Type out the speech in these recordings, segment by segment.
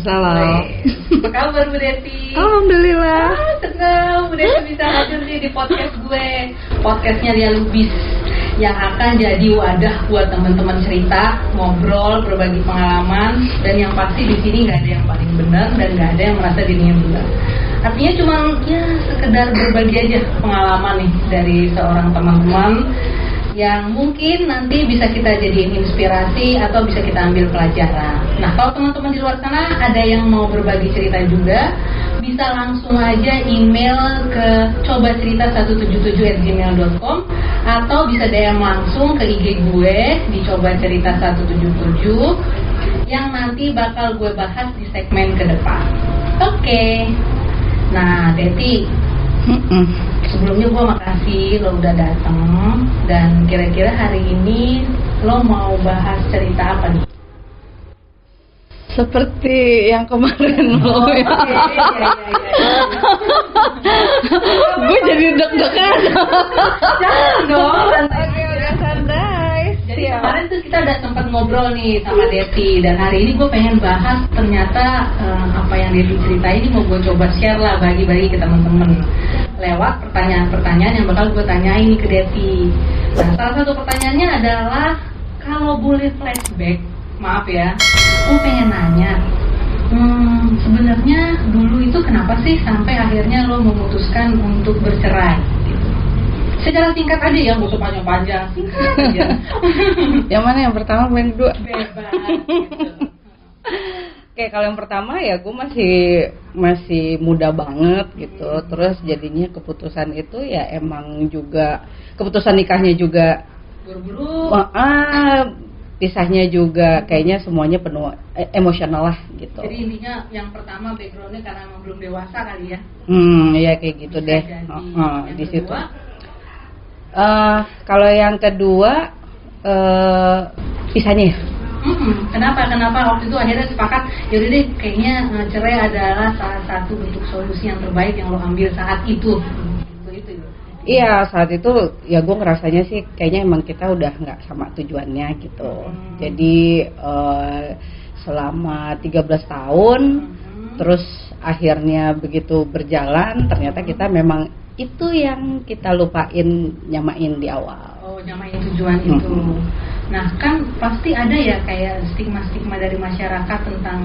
Waalaikumsalam. Apa kabar Bu Deti? Alhamdulillah. Senang Bu Deti bisa hadir nih di podcast gue. Podcastnya Lia Lubis yang akan jadi wadah buat teman-teman cerita, ngobrol, berbagi pengalaman, dan yang pasti di sini nggak ada yang paling benar dan nggak ada yang merasa dirinya benar. Artinya cuma ya sekedar berbagi aja pengalaman nih dari seorang teman-teman yang mungkin nanti bisa kita jadiin inspirasi atau bisa kita ambil pelajaran. Nah, kalau teman-teman di luar sana ada yang mau berbagi cerita juga, bisa langsung aja email ke cobacerita177@gmail.com atau bisa DM langsung ke IG gue di cobacerita177 yang nanti bakal gue bahas di segmen ke depan. Oke. Nah, Deti, sebelumnya gue makasih lo udah datang. Dan kira-kira hari ini lo mau bahas cerita apa nih? Seperti yang kemarin lo ya. Gue jadi deg-degan. Jangan dong, santai. Jadi kemarin tuh kita udah sempat ngobrol nih sama Deti, dan hari ini gue pengen bahas ternyata apa yang Deti ceritain ini mau gue coba share lah, bagi-bagi ke teman-teman lewat pertanyaan-pertanyaan yang bakal gue tanyain nih ke Deti. Nah, salah satu pertanyaannya adalah kalau boleh flashback, maaf ya, gue pengen nanya, sebenarnya dulu itu kenapa sih sampai akhirnya lo memutuskan untuk bercerai? Gitu. Secara singkat aja ya, nggak usah panjang-panjang, singkat aja. Yang mana yang pertama, yang kedua? Bebas. Gitu. Oke, kalau yang pertama ya gue masih muda banget gitu. Terus jadinya keputusan itu ya emang juga keputusan nikahnya juga Buru-buru. Pisahnya juga kayaknya semuanya penuh emosional lah gitu. Jadi intinya yang pertama backgroundnya karena emang belum dewasa kali ya. Ya kayak gitu Bisa deh. jadi. Di situ. Kalau yang kedua pisahnya ya. Kenapa waktu itu akhirnya sepakat yaudah deh kayaknya cerai adalah salah satu bentuk solusi yang terbaik yang lo ambil saat itu. Itu. Iya, saat itu ya gue ngerasanya sih kayaknya emang kita udah nggak sama tujuannya gitu. Jadi selama 13 tahun terus akhirnya begitu berjalan ternyata kita memang itu yang kita lupain nyamain di awal. Oh, nyamain tujuan itu. Nah, kan pasti ada ya kayak stigma-stigma dari masyarakat tentang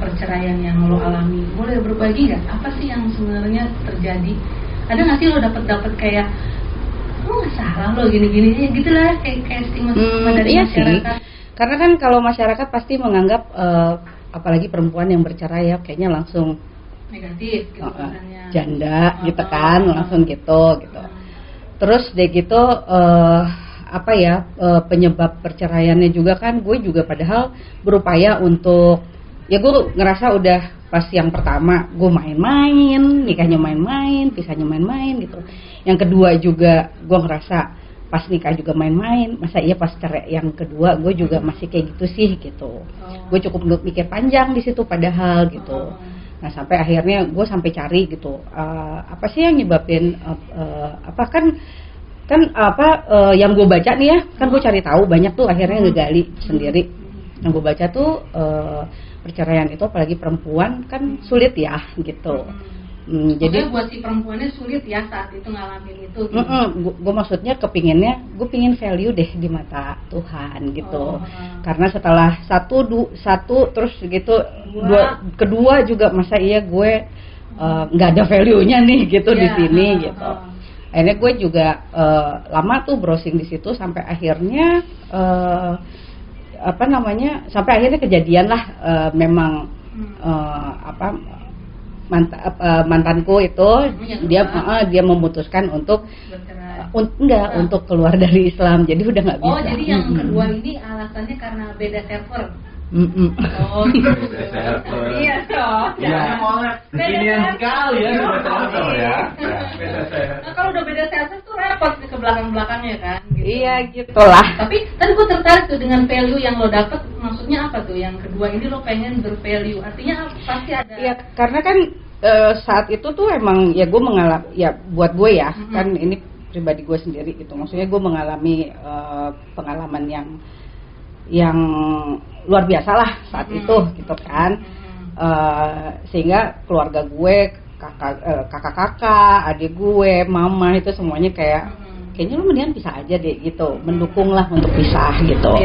perceraian yang lo alami. Boleh berbagi nggak? Apa sih yang sebenarnya terjadi? Ada nggak sih lo dapet kayak lo nggak salah lo gini-gini gitu lah, kayak stigma-stigma dari masyarakat? Sih. Karena kan kalau masyarakat pasti menganggap apalagi perempuan yang bercerai ya kayaknya langsung negatif gitu, janda gitu kan, langsung gitu. Terus deh gitu penyebab perceraiannya juga kan gue juga padahal berupaya untuk ya gue ngerasa udah pas yang pertama gue main-main, nikahnya main-main, pisahnya main-main gitu. Yang kedua juga gue ngerasa pas nikah juga main-main, masa iya pas cerai yang kedua gue juga masih kayak gitu sih gitu. Gue cukup mikir panjang di situ padahal gitu. Nah sampai akhirnya gue sampai cari gitu apa sih yang nyebabin yang gue baca nih ya kan gue cari tahu banyak tuh akhirnya ngegali sendiri. Yang gue baca tuh perceraian itu apalagi perempuan kan sulit ya gitu. Jadi buat si perempuannya sulit ya saat itu ngalamin itu. Gitu. Gue maksudnya gue pingin value deh di mata Tuhan gitu. Karena setelah satu terus gitu kedua juga masa iya gue nggak ada value-nya nih gitu di sini gitu. Akhirnya gue juga lama tuh browsing di situ sampai akhirnya sampai akhirnya kejadian lah memang mantanku itu dia memutuskan untuk untuk keluar dari Islam, jadi udah nggak bisa. Oh, jadi yang kedua ini alasannya karena beda server. Oh, beda server. Iya dong. Iya. Kekinian sekali ya beda server ya. Beda server. Nah, kalau udah beda server tuh repot ke belakangnya kan. Gitu. Iya gitulah. Tapi tadi gue tertarik tuh dengan value yang lo dapet. Maksudnya apa tuh? Yang kedua ini lo pengen bervalue. Artinya pasti ada. Iya, karena kan saat itu tuh emang ya gue mengalami ya buat gue ya kan ini pribadi gue sendiri gitu. Maksudnya gue mengalami pengalaman yang luar biasa lah saat itu gitu kan. Sehingga keluarga gue, kakak-kakak, adik gue, mama itu semuanya kayaknya lu mendingan pisah aja deh gitu, mendukung lah untuk pisah gitu.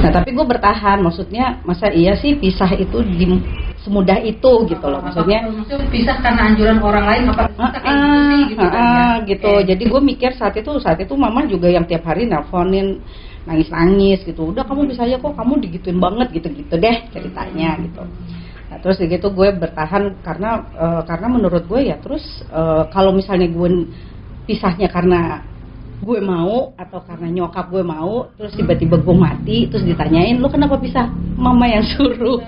Nah tapi gue bertahan, maksudnya masa iya sih pisah itu semudah itu gitu loh, maksudnya pisah karena anjuran orang lain apa kayak gitu sih gitu kan ya. Gitu. Jadi gue mikir saat itu mama juga yang tiap hari nelponin nangis gitu, udah kamu bisa aja kok, kamu digituin banget gitu deh ceritanya gitu. Nah, terus gitu gue bertahan karena menurut gue ya terus kalau misalnya gue pisahnya karena gue mau atau karena nyokap gue mau, terus tiba-tiba gue mati, terus ditanyain lu kenapa pisah, mama yang suruh.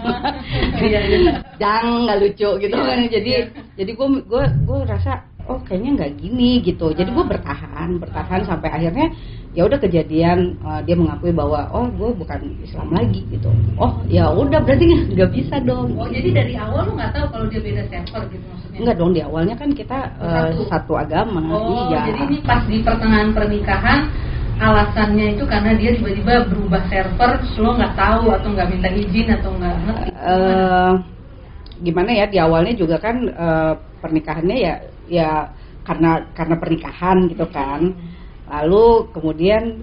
Jangan, nggak lucu gitu kan. Jadi gue rasa oh kayaknya nggak gini gitu. Jadi gue bertahan sampai akhirnya ya udah kejadian dia mengakui bahwa oh gue bukan Islam lagi gitu. Oh ya udah berarti nggak bisa dong. Oh jadi dari awal lu nggak tahu kalau dia beda server gitu maksudnya? Enggak dong, di awalnya kan kita satu agama. Oh iya. Jadi ini pas di pertengahan pernikahan alasannya itu karena dia tiba-tiba berubah server, lo nggak tahu atau nggak minta izin atau nggak ngerti? Gimana ya, di awalnya juga kan pernikahannya ya karena pernikahan gitu kan. Lalu kemudian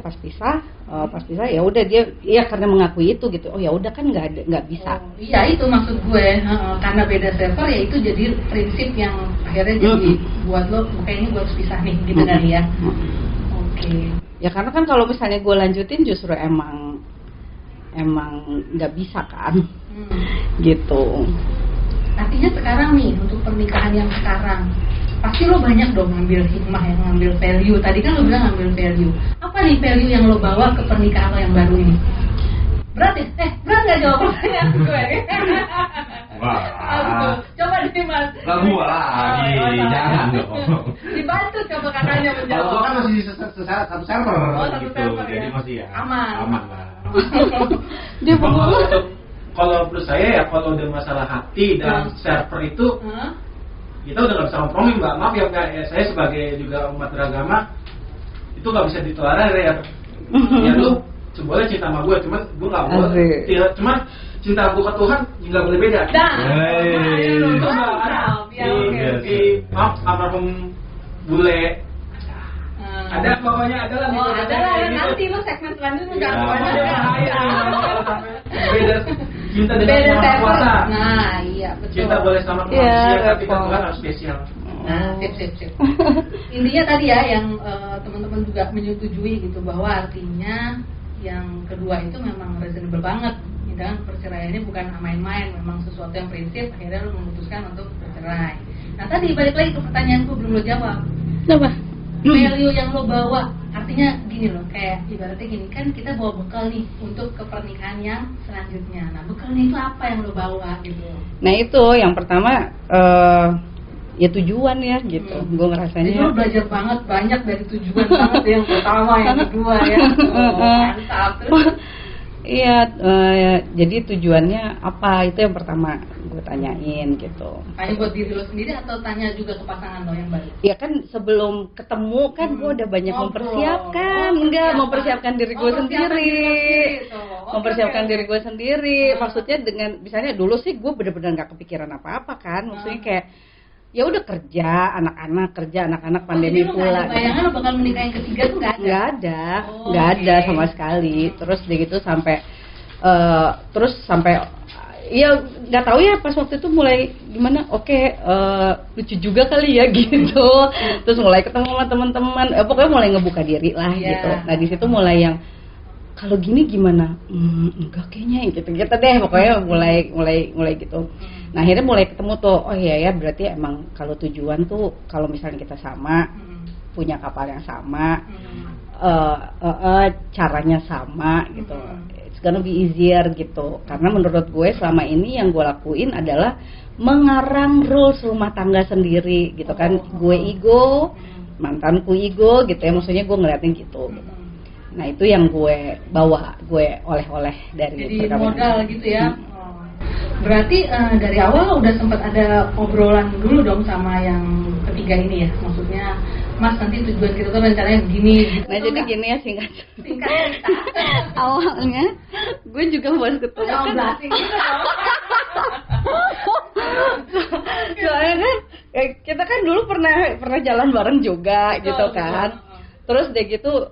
pas pisah ya udah dia ya karena mengakui itu gitu. Oh ya udah kan nggak bisa. Oh, iya itu maksud gue, karena beda server ya itu jadi prinsip yang akhirnya jadi buat lo kayaknya gue harus pisah nih gitu kan ya. Oke. Ya karena kan kalau misalnya gue lanjutin justru emang nggak bisa kan. Gitu. Artinya sekarang nih untuk pernikahan yang sekarang pasti lo banyak dong ngambil hikmah, yang ngambil value. Tadi kan lo bilang ngambil value. Apa nih value yang lo bawa ke pernikahan lo yang baru ini? Berat ya? Berat gak jawabannya gue? Wah. Coba deh mas. Lalu lagi, jangan dong. Dibantu coba kakaknya menjawab. Kalau gua kan masih satu server. Oh, satu gitu. server Jadi ya. masih ya Aman lah. Dia Kalau menurut saya ya kalau udah masalah hati dan server itu kita udah nggak bisa kompromi mbak. Maaf ya mbak, ya, saya sebagai juga umat beragama itu nggak bisa ditolerir ya. Ya lu boleh cinta sama gue, cuman gue nggak boleh. Cuman cinta gue ke Tuhan nggak boleh beda. Itu di maaf almarhum bule. Ada pokoknya adalah Oh adalah gitu. nanti lo segmen selanjutnya nggak Beda cinta dengan beda Maha server. Kuasa. Nah iya betul. Cinta boleh sama manusia tapi kan Tuhan harus spesial. Nah, sip. Intinya tadi ya yang teman-teman juga menyetujui gitu bahwa artinya yang kedua itu memang reasonable banget. Dan perceraiannya bukan main-main, memang sesuatu yang prinsip. Akhirnya lo memutuskan untuk bercerai. Nah tadi balik lagi ke pertanyaanku belum lo jawab. Apa? Value yang lo bawa, artinya gini loh, kayak ibaratnya gini kan kita bawa bekal nih untuk ke pernikahan yang selanjutnya. Nah bekalnya itu apa yang lo bawa gitu? Nah itu yang pertama ya tujuan ya gitu. Gue ngerasanya. Jadi lo belajar banyak dari tujuan banget yang pertama, yang kedua ya. Mantap. Iya, jadi tujuannya apa itu yang pertama gue tanyain gitu. Tanya buat diri lo sendiri atau tanya juga ke pasangan lo yang baru? Ya kan sebelum ketemu kan gue udah banyak mempersiapkan diri gue sendiri. Mempersiapkan diri gue sendiri. Maksudnya dengan misalnya dulu sih gue benar-benar nggak kepikiran apa-apa kan. Maksudnya kayak ya udah kerja anak-anak pandemi pula. Bayangan lo bakal menikah yang ketiga tuh nggak ada? Nggak ada sama sekali. Terus begitu sampai ya nggak tahu ya pas waktu itu mulai gimana. Lucu juga kali ya gitu. Terus mulai ketemu sama teman-teman. Pokoknya mulai ngebuka diri lah gitu. Nah di situ mulai yang kalau gini gimana? Enggak kayaknya gitu deh. Pokoknya mulai gitu. Nah akhirnya mulai ketemu tuh, oh iya ya berarti emang kalau tujuan tuh kalau misalnya kita sama, punya kapal yang sama, caranya sama gitu, it's gonna be easier gitu. Karena menurut gue selama ini yang gue lakuin adalah mengarang rules rumah tangga sendiri gitu kan. Gue ego, mantanku ego gitu ya, maksudnya gue ngeliatin gitu. Nah itu yang gue bawa, gue oleh-oleh dari jadi modal gitu ya. Berarti dari awal lo udah sempat ada obrolan dulu dong sama yang ketiga ini ya, maksudnya Mas nanti tujuan kita tuh rencananya begini gitu. Nah jadi gini ya singkat cerita. Awalnya gue juga pas ketemu kan soalnya kan kita kan dulu pernah jalan bareng juga gitu kan. Terus dia gitu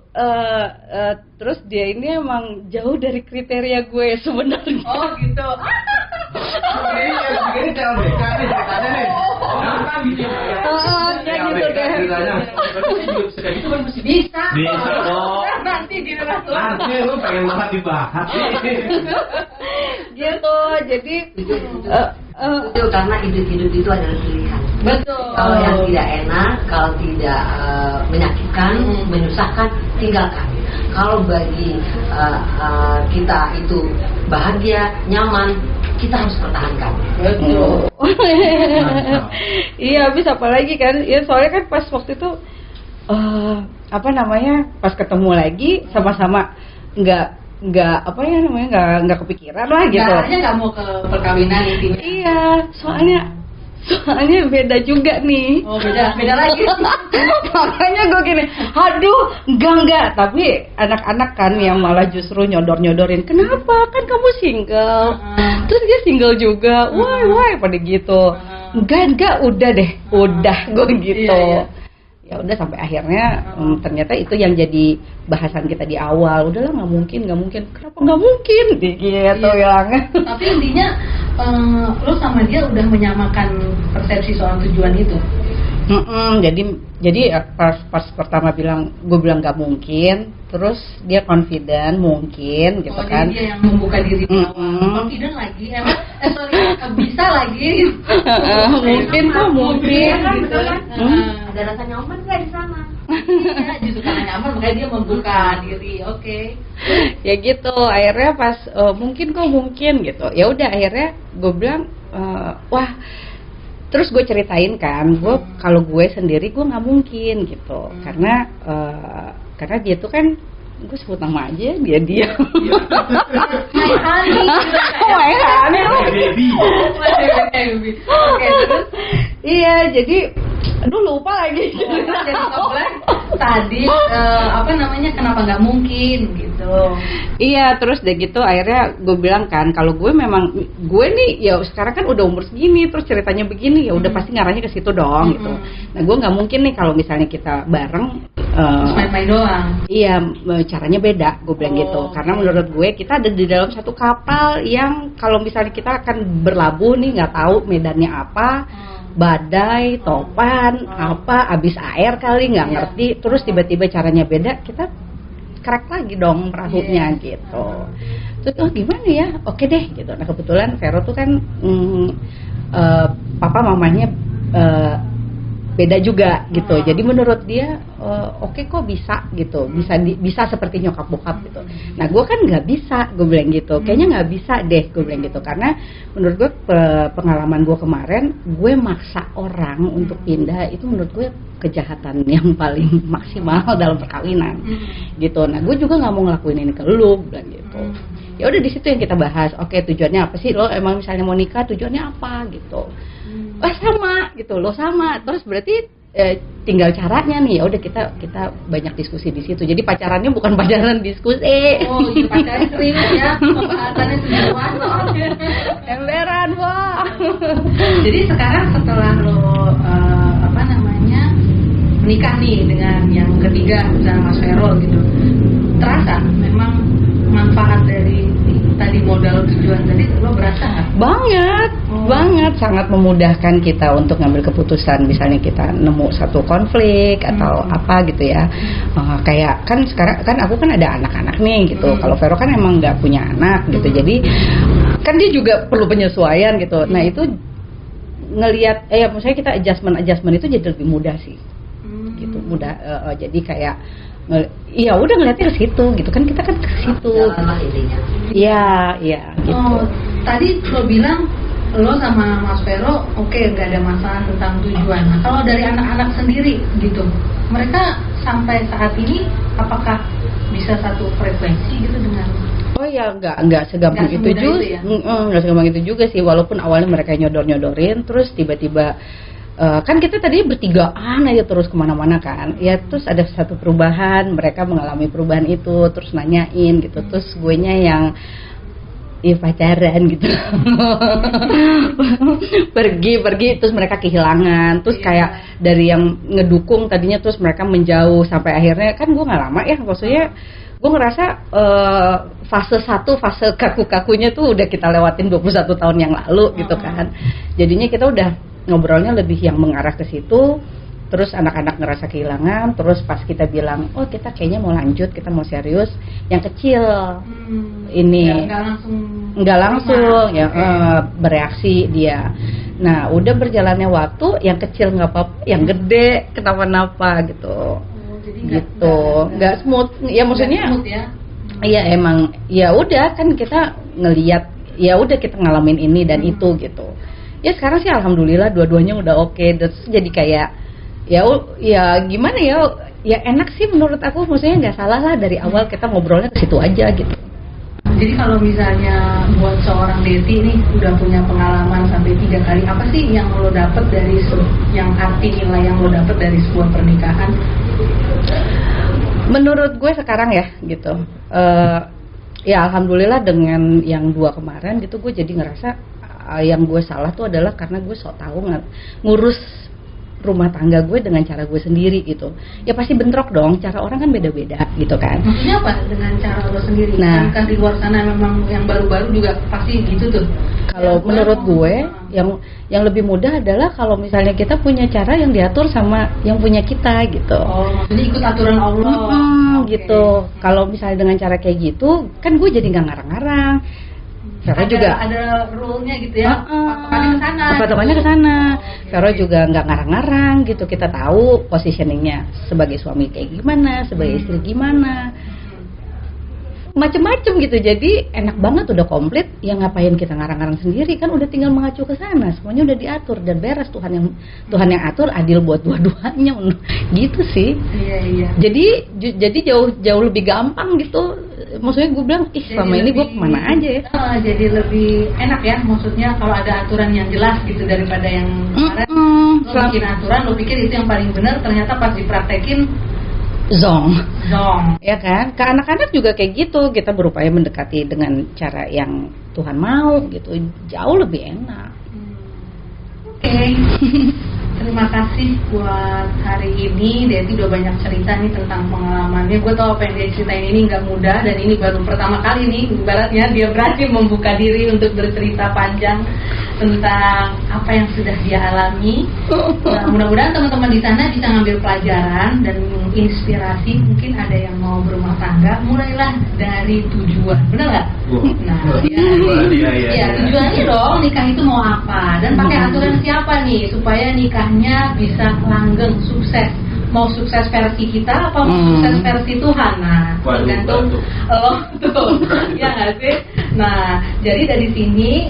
terus dia ini emang jauh dari kriteria gue sebenarnya. Oh gitu. Ini cara mereka nih ceritanya nih. Gampang gitu ya. Ya gitu deh. Sudah gitu kan masih Bisa. Bisa kok. Nanti di rangkum. Nanti lu pengen banget dibahas Gitu. Jadi itu karena hidup itu adalah pilihan. Betul. Kalau yang tidak enak, kalau tidak menyakitkan, menyusahkan, tinggalkan. Kalau bagi kita itu bahagia, nyaman, kita harus pertahankan. Betul. Iya, habis apalagi kan? Ya soalnya kan pas waktu itu pas ketemu lagi sama-sama nggak nggak kepikiran lah gitu. Caranya nggak mau ke perkawinan intinya. Iya, soalnya beda juga nih. Oh beda lagi. Makanya gue gini, aduh enggak, tapi anak-anak kan yang malah justru nyodor-nyodorin, kenapa kan kamu single, terus dia single juga, why pada gitu, enggak udah gue gitu. Iya. Ya udah sampai akhirnya ternyata itu yang jadi bahasan kita di awal. Udahlah nggak mungkin, kenapa nggak mungkin gitu yang. Tapi intinya lo sama dia udah menyamakan persepsi soal tujuan itu. Jadi pas pertama gue bilang nggak mungkin, terus dia confident mungkin gitu kan. Jadi dia yang membuka diri confident lagi, bisa lagi. Mungkin gitu kan. Ada rasa nyaman nggak di sana? Iya, justru karena nyaman makanya dia membuka diri. Oke. Ya gitu, akhirnya pas mungkin gitu. Ya udah akhirnya gue bilang wah. Terus gue ceritain kan, kalau gue sendiri gue nggak mungkin gitu, karena dia tuh kan, gue sebut nama aja dia. My honey, baby. Oke, terus iya jadi, aduh lupa lagi. jadi ngeblank tadi kenapa nggak mungkin gitu. Iya, terus deh gitu akhirnya gue bilang kan kalau gue nih ya sekarang kan udah umur segini, terus ceritanya begini, ya udah pasti ngarahnya ke situ dong gitu. Nah gue nggak mungkin nih kalau misalnya kita bareng main-main doang. Iya, caranya beda, gue bilang gitu. Karena menurut gue kita ada di dalam satu kapal yang kalau misalnya kita akan berlabuh nih nggak tahu medannya apa. Badai, topan, abis air kali nggak ngerti, terus tiba-tiba caranya beda, kita crack lagi dong perahunya gitu. Terus gimana ya? Oke deh gitu. Nah kebetulan Vero tuh kan papa mamanya beda juga gitu. Jadi menurut dia oke kok bisa gitu, bisa seperti nyokap bokap gitu. Nah gue kan nggak bisa, gue bilang gitu. Kayaknya nggak bisa deh, gue bilang gitu. Karena menurut gue pengalaman gue kemarin, gue maksa orang untuk pindah itu menurut gue kejahatan yang paling maksimal dalam perkawinan gitu. Nah gue juga nggak mau ngelakuin ini ke lu, bilang gitu. Ya udah di situ yang kita bahas. Oke, tujuannya apa sih lo? Emang misalnya mau nikah tujuannya apa gitu? Sama gitu, lo sama. Terus berarti tinggal caranya nih. Ya udah kita banyak diskusi di situ. Jadi pacarannya bukan pacaran diskusi. Oh, iya pacaran serius ya. Pembahasannya tujuan loh. Emberan, wah. Jadi sekarang setelah lo menikah nih dengan yang ketiga misalnya Mas Vero gitu, terasa memang manfaat dari tadi modal tujuan tadi lo berasa nggak? Banget, sangat memudahkan kita untuk ngambil keputusan. Misalnya kita nemu satu konflik atau apa gitu ya, kayak kan sekarang kan aku kan ada anak-anak nih gitu. Kalau Vero kan emang nggak punya anak gitu, jadi kan dia juga perlu penyesuaian gitu. Nah itu ngelihat maksudnya kita adjustment itu jadi lebih mudah sih. Gitu mudah, jadi kayak iya udah ngeliatnya ke situ gitu kan, kita kan ke situ. Iya gitu. Tadi lo bilang lo sama Mas Vero nggak ada masalah tentang tujuan. Nah, kalau dari anak-anak sendiri gitu, mereka sampai saat ini apakah bisa satu frekuensi gitu dengan? Oh ya nggak segampang itu juga, nggak segampang itu juga sih. Walaupun awalnya mereka nyodorin, terus tiba-tiba kan kita tadi bertigaan aja terus kemana-mana kan, ya terus ada satu perubahan, mereka mengalami perubahan itu, terus nanyain gitu, terus guenya yang pacaran gitu, pergi terus mereka kehilangan, terus kayak dari yang ngedukung tadinya terus mereka menjauh sampai akhirnya kan gue nggak lama ya, maksudnya gue ngerasa fase 1, fase kaku-kakunya tuh udah kita lewatin 21 tahun yang lalu gitu kan, jadinya kita udah ngobrolnya lebih yang mengarah ke situ. Terus anak-anak ngerasa kehilangan, terus pas kita bilang, oh kita kayaknya mau lanjut, kita mau serius, yang kecil ini nggak langsung ya bereaksi dia. Nah udah berjalannya waktu, yang kecil nggak apa-apa, yang gede kenapa-napa gitu. Gitu, nggak smooth, ya maksudnya, iya emang, ya udah kan kita ngelihat, ya udah kita ngalamin ini dan itu gitu. Ya sekarang sih alhamdulillah dua-duanya udah oke, terus jadi kayak ya gimana ya enak sih menurut aku, maksudnya nggak salah lah dari awal kita ngobrolnya ke situ aja gitu. Jadi kalau misalnya buat seorang Deti nih udah punya pengalaman sampai 3 kali, apa sih yang lo dapet dari yang arti nilai yang lo dapet dari sebuah pernikahan? Menurut gue sekarang ya gitu, ya alhamdulillah dengan yang 2 kemarin gitu, gue jadi ngerasa yang gue salah tuh adalah karena gue sok tahu ngurus rumah tangga gue dengan cara gue sendiri gitu. Ya pasti bentrok dong, cara orang kan beda-beda gitu kan. Maksudnya apa dengan cara lo sendiri? Nah, kan di luar sana memang yang baru-baru juga pasti gitu tuh. Kalau menurut gue yang lebih mudah adalah kalau misalnya kita punya cara yang diatur sama yang punya kita gitu. Oh, maksudnya ikut aturan Allah. Gitu. Kalau misalnya dengan cara kayak gitu, kan gue jadi nggak ngarang-ngarang. Vero juga ada rule-nya gitu ya. Patokannya ke sana. Vero juga nggak ngarang-ngarang gitu. Kita tahu positioningnya sebagai suami kayak gimana, sebagai istri gimana. Macem-macem gitu. Jadi enak banget, udah komplit. Ya ngapain kita ngarang-ngarang sendiri, kan udah tinggal mengacu ke sana. Semuanya udah diatur dan beres. Tuhan yang atur, adil buat dua-duanya. Gitu sih. Iya. Jadi jauh lebih gampang gitu. Maksudnya gue bilang, selama ini gue kemana aja ya. Jadi lebih enak ya, maksudnya kalau ada aturan yang jelas gitu daripada yang kemarin. Lo bikin aturan, lo pikir itu yang paling benar, ternyata pas dipraktekin zong. Ya kan, ke anak-anak juga kayak gitu, kita berupaya mendekati dengan cara yang Tuhan mau gitu, jauh lebih enak. Oke. Terima kasih buat hari ini. Deti udah banyak cerita nih tentang pengalamannya. Gue tau apa yang dia ceritain ini nggak mudah, dan ini baru pertama kali nih ibaratnya dia berhasil membuka diri untuk bercerita panjang tentang apa yang sudah dia alami. Nah, mudah-mudahan teman-teman di sana bisa ngambil pelajaran dan inspirasi. Mungkin ada yang mau berumah tangga, mulailah dari tujuan, benar nggak? Nah, ya tujuannya dong, nikah itu mau apa, dan pakai aturan siapa nih supaya nikahnya bisa langgeng, sukses. Mau sukses versi kita apa mau sukses versi Tuhan? Nah, tergantung lo tuh, ya nggak sih? Nah, jadi dari sini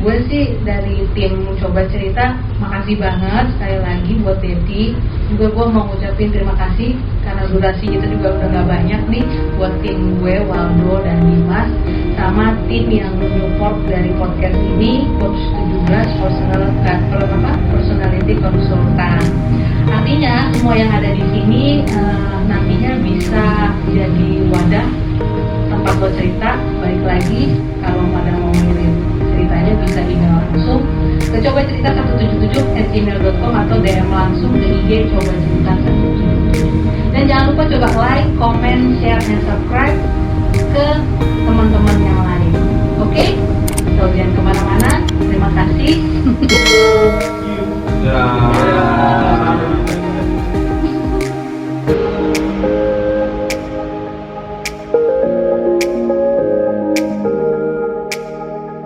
gue sih dari tim Coba Cerita, makasih banget sekali lagi buat Deti. Juga gue mau ngucapin terima kasih karena durasi itu juga udah nggak banyak nih, buat tim gue Waldo dan Dimas, sama tim yang support dari podcast ini, Coach 17 Personality Consultant. Artinya semua yang ada di sini nantinya bisa jadi wadah tempat lo cerita. Balik lagi, kalau pada mau ngirim ceritanya bisa email langsung ke Coba Cerita 177@gmail.com atau DM langsung ke IG Coba Cerita 177. Dan jangan lupa coba like, comment, share, dan subscribe ke teman-teman yang lain. Oke? So jangan kemana-mana. Terima kasih.